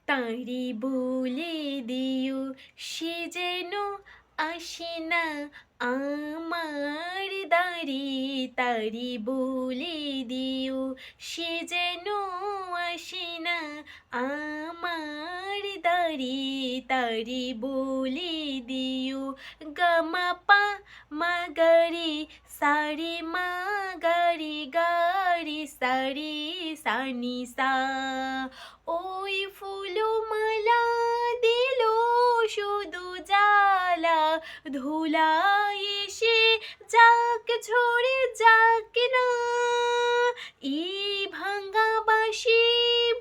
তাঁরে বলে দিও সে যেন আসে না আমার দ্বারে। তাঁরে বলে দিও সে যেন আসে না আমার দ্বারে। তাঁরে বলে দিও গামা পা মা গারে সারে মা গারে গারে সারে সানি সা। ওই ফুলমালা দিল শুধু জ্বালা, ধুলা এসে যাক ঝরে যাক না। এই ভাঙা বাঁশি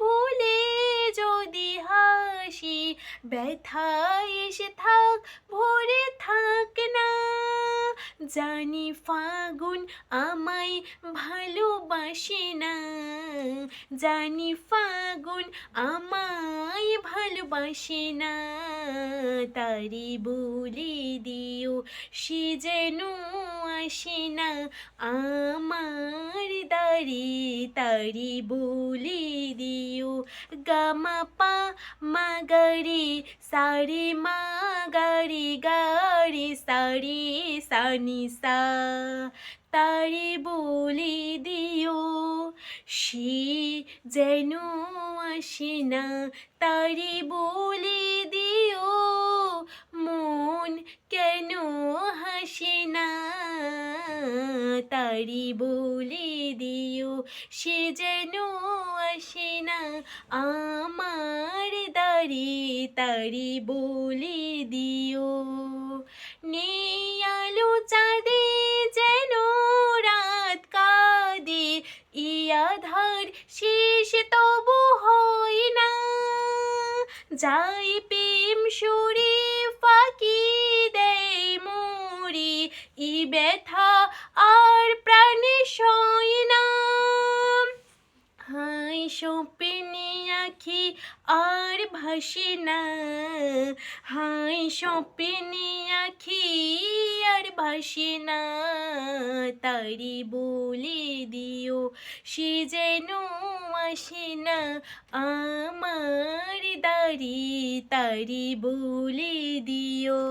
ভুলে যদি হাসি, ব্যথা এসে থাক ভরে থাক না। জানি ফাগুন আমায় ভালোবাসে না, জানি ফাগুন আমায় ভালোবাসে না। তারে বলে দিও সে যেন আসে না আমার দ্বারে। তারে বলে দিও গামা পা মা গারে সারে মা গারে গারে সারে সানি সা। তারে বলে দিও সে যেন আসে না। তারে বলে দিও মন কেন হাসে না। তারে বলে দিও সে যেন আসে না আমার দ্বারে। তারে বলে দিও নেই আলো চাঁদে যেন রাত কাঁদে, এ আধার শেষ তবু হয় না। যাই প্রেম সুরে ফাঁকি দেয় মোরে, এ ব্যথা আর প্রাণে সয় না। হায় স্বপ্নে আঁখি আর ভাসে না, হায় স্বপ্নে আঁখি আর ভাসে না। তারে বলে দিও সে যেন আসে না আমার দ্বারে। তারে বলে দিও।